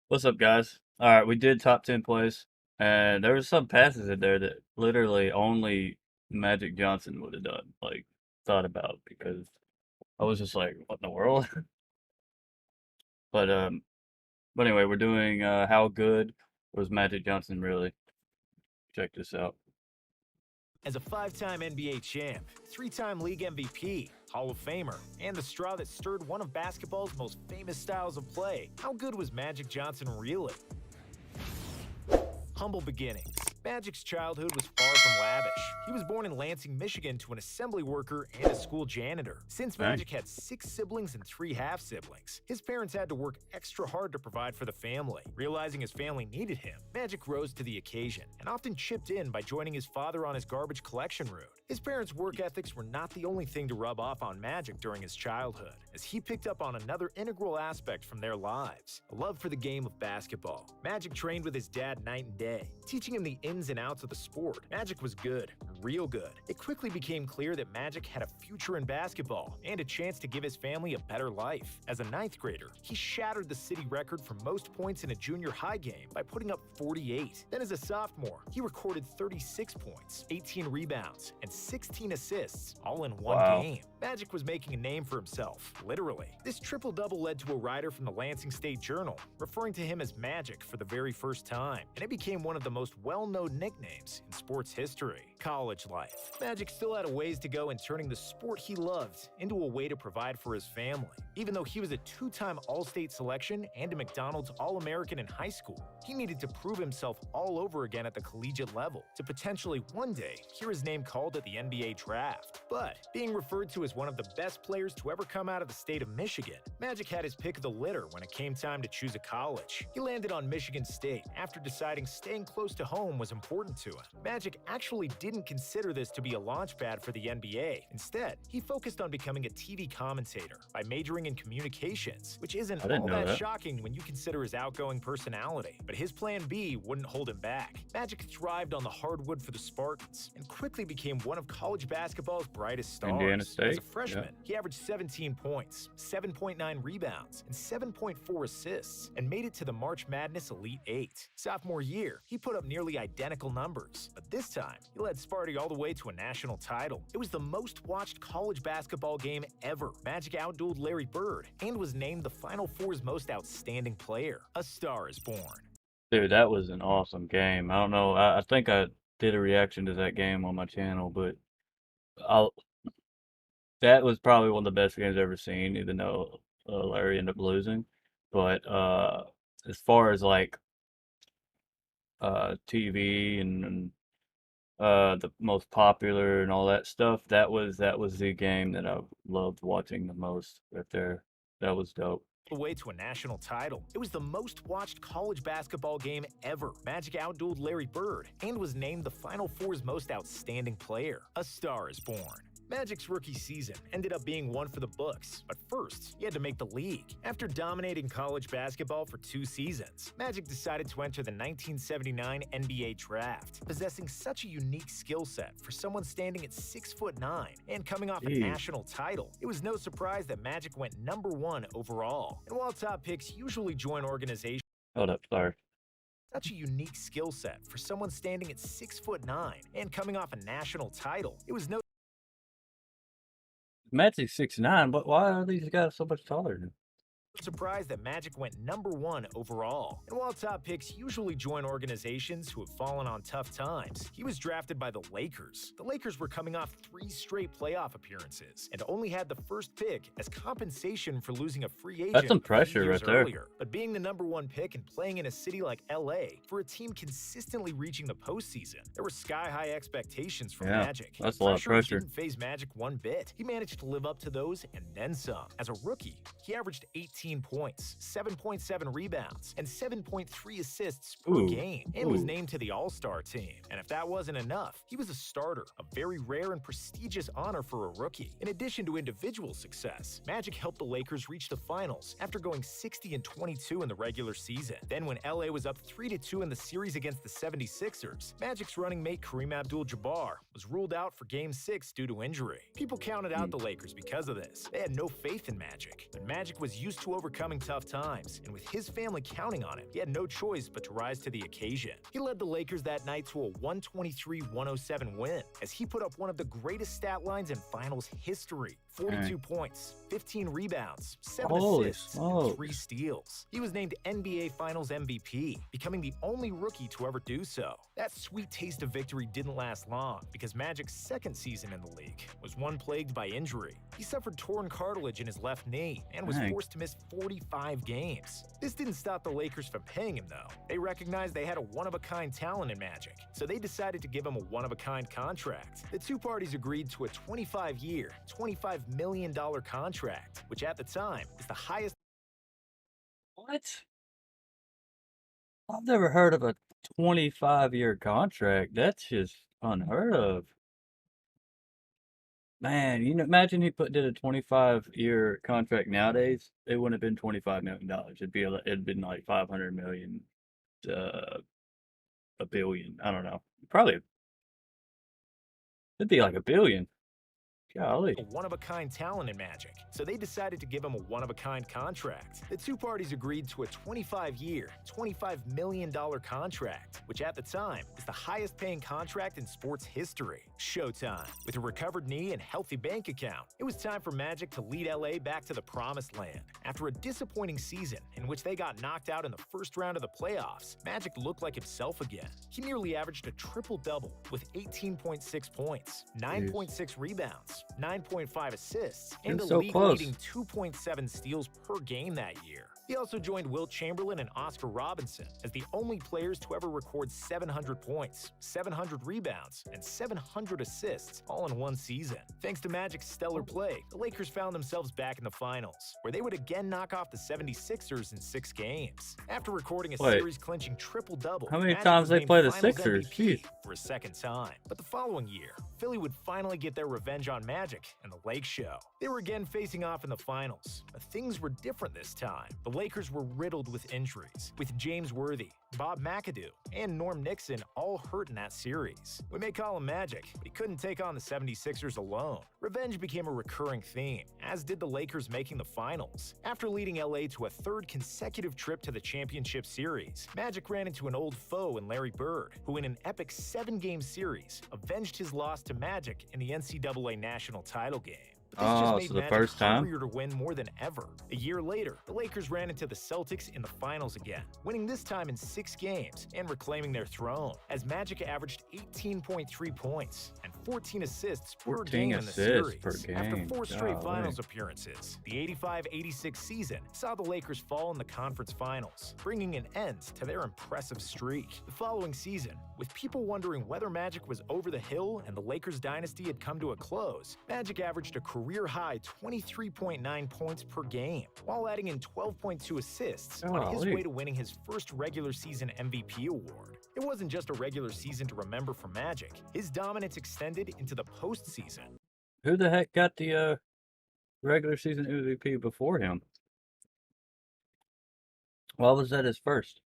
What's up, guys? All right, we did top 10 plays, and there was some passes in there that literally only Magic Johnson would have done, like, thought about, because I was just like, what in the world? But, um, but anyway, we're doing, how good was Magic Johnson really? Check this out. As a five-time NBA champ, three-time league MVP, Hall of Famer, and the straw that stirred one of basketball's most famous styles of play, how good was Magic Johnson really? Humble beginnings. Magic's childhood was far from lavish. He was born in Lansing, Michigan to an assembly worker and a school janitor. Since Dang. Magic had 6 siblings and 3 half-siblings, his parents had to work extra hard to provide for the family. Realizing his family needed him, Magic rose to the occasion and often chipped in by joining his father on his garbage collection route. His parents' work ethics were not the only thing to rub off on Magic during his childhood, as he picked up on another integral aspect from their lives: a love for the game of basketball. Magic trained with his dad night and day, teaching him the ins and outs of the sport. Magic was good, real good. It quickly became clear that Magic had a future in basketball and a chance to give his family a better life. As a ninth grader, he shattered the city record for most points in a junior high game by putting up 48. Then as a sophomore, he recorded 36 points, 18 rebounds, and 16 assists, all in one Wow. game. Magic was making a name for himself, literally. This triple-double led to a writer from the Lansing State Journal referring to him as Magic for the very first time, and it became one of the most well-known nicknames in sports history. College life. Magic still had a ways to go in turning the sport he loved into a way to provide for his family. Even though he was a 2-time All-State selection and a McDonald's All-American in high school, he needed to prove himself all over again at the collegiate level to potentially one day hear his name called at the NBA draft. But being referred to as one of the best players to ever come out of the state of Michigan, Magic had his pick of the litter when it came time to choose a college. He landed on Michigan State after deciding staying close to home was important to him. Magic actually didn't consider this to be a launchpad for the NBA. Instead, he focused on becoming a TV commentator by majoring in communications, which isn't I didn't all know that that. shocking when you consider his outgoing personality. But his plan B wouldn't hold him back. Magic thrived on the hardwood for the Spartans and quickly became one of college basketball's brightest stars. Indiana As a State? freshman, Yeah. he averaged 17 points, 7.9 rebounds, and 7.4 assists, and made it to the March Madness Elite Eight. Sophomore year, he put up nearly identical numbers, but this time, he led Sparty all the way to a national title. It was the most watched college basketball game ever. Magic outdueled Larry Bird and was named the Final Four's most outstanding player. A star is born. Dude, that was an awesome game. I don't know. I think I did a reaction to that game on my channel, but I'll, that was probably one of the best games I've ever seen, even though Larry ended up losing. But as far as like TV and the most popular and all that stuff, that was the game that I loved watching the most right there. That was dope. The way to a national title. It was the most watched college basketball game ever. Magic outdueled Larry Bird and was named the Final Four's most outstanding player. A star is born. Magic's rookie season ended up being one for the books, but first, he had to make the league. After dominating college basketball for 2 seasons, Magic decided to enter the 1979 NBA draft. Possessing such a unique skill set for someone standing at 6'9" and coming off a Jeez. national title, it was no surprise that Magic went #1 overall. And while top picks usually join organizations, Hold up, sorry. such a unique skill set for someone standing at 6'9" and coming off a national title, it was no Magic's 6'9", but why are these guys so much taller than him? surprised that Magic went #1 overall. And while top picks usually join organizations who have fallen on tough times, he was drafted by the Lakers. The Lakers were coming off 3 straight playoff appearances and only had the first pick as compensation for losing a free agent That's some a few pressure years right there. earlier. But being the #1 pick and playing in a city like LA for a team consistently reaching the postseason, there were sky-high expectations from Yeah, Magic. that's a lot of pressure. Didn't phase Magic one bit. He managed to live up to those and then some. As a rookie, he averaged 18 points, 7.7 rebounds, and 7.3 assists per Ooh, game, and was ooh. named to the All-Star team. And if that wasn't enough, he was a starter, a very rare and prestigious honor for a rookie. In addition to individual success, Magic helped the Lakers reach the finals after going 60-22 in the regular season. Then when LA was up 3-2 in the series against the 76ers, Magic's running mate Kareem Abdul-Jabbar was ruled out for Game 6 due to injury. People counted out the Lakers because of this. They had no faith in Magic, but Magic was used to to overcoming tough times, and with his family counting on him, he had no choice but to rise to the occasion. He led the Lakers that night to a 123-107 win, as he put up one of the greatest stat lines in finals history. 42 points, 15 rebounds, 7 assists, and 3 steals. He was named NBA Finals MVP, becoming the only rookie to ever do so. That sweet taste of victory didn't last long, because Magic's second season in the league was one plagued by injury. He suffered torn cartilage in his left knee and was forced to miss 45 games. This didn't stop the Lakers from paying him, though. They recognized they had a one-of-a-kind talent in Magic, so they decided to give him a one-of-a-kind contract. The two parties agreed to a 25-year, $25 million contract, which at the time is the highest. What? I've never heard of a 25-year contract. That's just unheard of. Man, imagine he did a 25-year contract nowadays. It wouldn't have been $25 million. It'd been like 500 million, a billion. I don't know. Probably it'd be like a billion. Golly. A one-of-a-kind talent in Magic, so they decided to give him a one-of-a-kind contract. The two parties agreed to a 25-year, $25 million contract, which at the time is the highest-paying contract in sports history. Showtime. With a recovered knee and healthy bank account, it was time for Magic to lead LA back to the promised land. After a disappointing season in which they got knocked out in the first round of the playoffs, Magic looked like himself again. He nearly averaged a triple-double with 18.6 points, 9.6 rebounds, 9.5 assists, and a league-leading 2.7 steals per game that year. He also joined Wilt Chamberlain and Oscar Robinson as the only players to ever record 700 points, 700 rebounds, and 700 assists all in one season. Thanks to Magic's stellar play, the Lakers found themselves back in the finals, where they would again knock off the 76ers in 6 games. After recording a series-clinching triple-double, how many Magic times was they play the Finals Sixers? MVP for a second time. But the following year, Philly would finally get their revenge on Magic and the Lake Show. They were again facing off in the finals, but things were different this time. The Lakers were riddled with injuries, with James Worthy, Bob McAdoo, and Norm Nixon all hurt in that series. We may call him Magic, but he couldn't take on the 76ers alone. Revenge became a recurring theme, as did the Lakers making the finals. After leading LA to a third consecutive trip to the championship series, Magic ran into an old foe in Larry Bird, who in an epic 7-game series avenged his loss to Magic in the NCAA national title game. This just made so the Magic first time? hungrier to win more than ever. A year later, the Lakers ran into the Celtics in the finals again, winning this time in 6 games and reclaiming their throne, as Magic averaged 18.3 points and 14 assists per game in the series. After 4 straight finals appearances, the 85-86 season saw the Lakers fall in the conference finals, bringing an end to their impressive streak. The following season, with people wondering whether Magic was over the hill and the Lakers dynasty had come to a close, Magic averaged a career-high 23.9 points per game, while adding in 12.2 assists on his way to winning his first regular season MVP award. It wasn't just a regular season to remember for Magic. His dominance extended into the postseason. Who the heck got the regular season MVP before him? Why was that his first?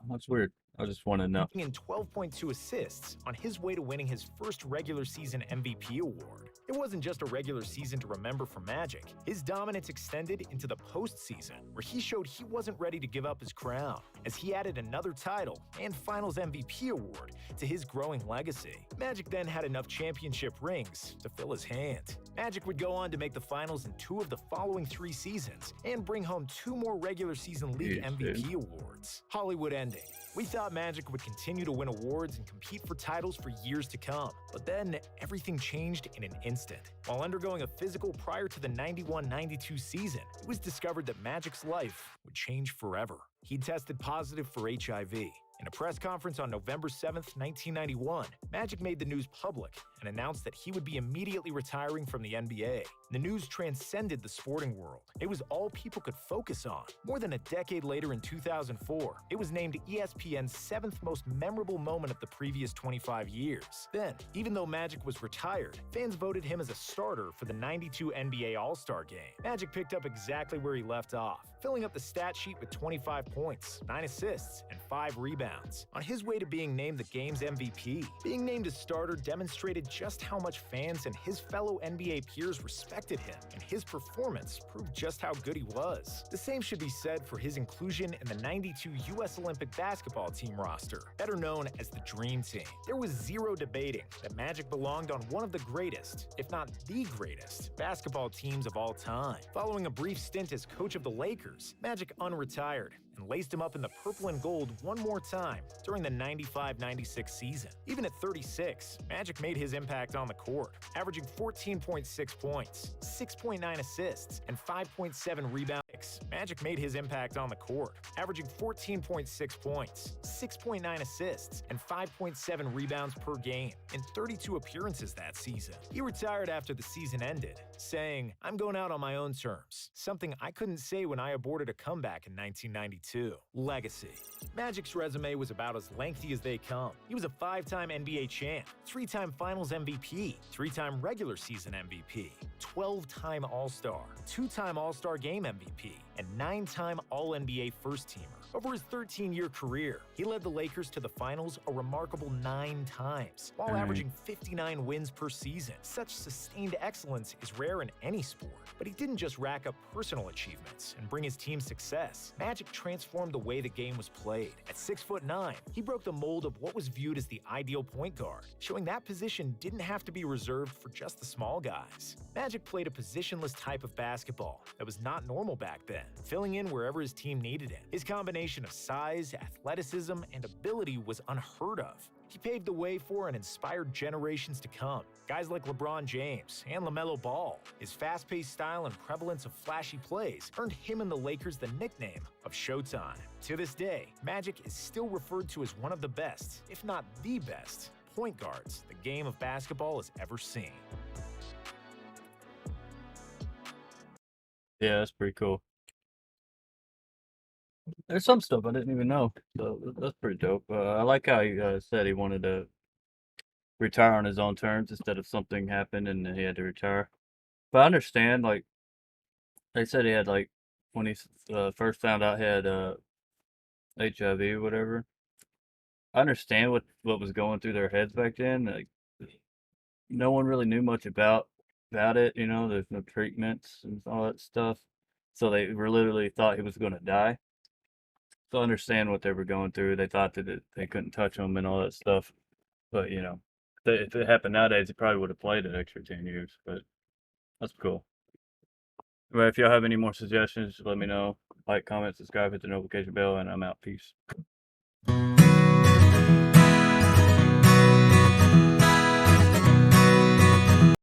That's weird. I just want to know. In 12.2 assists on his way to winning his first regular season MVP award. It wasn't just a regular season to remember for Magic. His dominance extended into the postseason, where he showed he wasn't ready to give up his crown, as he added another title and Finals MVP award to his growing legacy. Magic then had enough championship rings to fill his hand. Magic would go on to make the finals in 2 of the following 3 seasons and bring home 2 more regular season league MVP awards. Hollywood ending. We thought Magic would continue to win awards and compete for titles for years to come, but then everything changed in an instant. While undergoing a physical prior to the 91-92 season, it was discovered that Magic's life would change forever. He tested positive for HIV. In a press conference on November 7th, 1991, Magic made the news public and announced that he would be immediately retiring from the NBA. The news transcended the sporting world. It was all people could focus on. More than a decade later in 2004, it was named ESPN's 7th most memorable moment of the previous 25 years. Then, even though Magic was retired, fans voted him as a starter for the '92 NBA All-Star Game. Magic picked up exactly where he left off, filling up the stat sheet with 25 points, 9 assists, and 5 rebounds. On his way to being named the game's MVP, being named a starter demonstrated just how much fans and his fellow NBA peers respected him, and his performance proved just how good he was. The same should be said for his inclusion in the '92 U.S. Olympic basketball team roster, better known as the Dream Team. There was zero debating that Magic belonged on one of the greatest, if not the greatest, basketball teams of all time. Following a brief stint as coach of the Lakers, Magic unretired and laced him up in the purple and gold one more time during the 95-96 season. Even at 36, Magic made his impact on the court, averaging 14.6 points, 6.9 assists, and 5.7 rebounds. Magic made his impact on the court, averaging 14.6 points, 6.9 assists, and 5.7 rebounds per game in 32 appearances that season. He retired after the season ended, saying, "I'm going out on my own terms, something I couldn't say when I aborted a comeback in 1992. Legacy. Magic's resume was about as lengthy as they come. He was a 5-time NBA champ, 3-time Finals MVP, 3-time regular season MVP, 12-time All-Star, 2-time All-Star Game MVP, and 9-time All-NBA first-teamer. Over his 13-year career, he led the Lakers to the finals a remarkable 9 times, while averaging 59 wins per season. Such sustained excellence is rare in any sport. But he didn't just rack up personal achievements and bring his team success. Magic transformed the way the game was played. At 6'9", he broke the mold of what was viewed as the ideal point guard, showing that position didn't have to be reserved for just the small guys. Magic played a positionless type of basketball that was not normal back then, filling in wherever his team needed it. His combination of size, athleticism, and ability was unheard of. He paved the way for and inspired generations to come. Guys like LeBron James and LaMelo Ball. His fast-paced style and prevalence of flashy plays earned him and the Lakers the nickname of Showtime. To this day, Magic is still referred to as one of the best, if not the best, point guards the game of basketball has ever seen. Yeah, that's pretty cool. There's some stuff I didn't even know, so that's pretty dope. I like how he said he wanted to retire on his own terms instead of something happened and he had to retire. But I understand, like they said, he had like when he first found out he had HIV or whatever. I understand what was going through their heads back then. Like no one really knew much about it. You know, there's no treatments and all that stuff, so they were literally thought he was going to die. So I understand what they were going through. They thought that they couldn't touch him and all that stuff. But, you know, if it happened nowadays, he probably would have played an extra 10 years. But that's cool. But if y'all have any more suggestions, let me know. Like, comment, subscribe, hit the notification bell, and I'm out. Peace.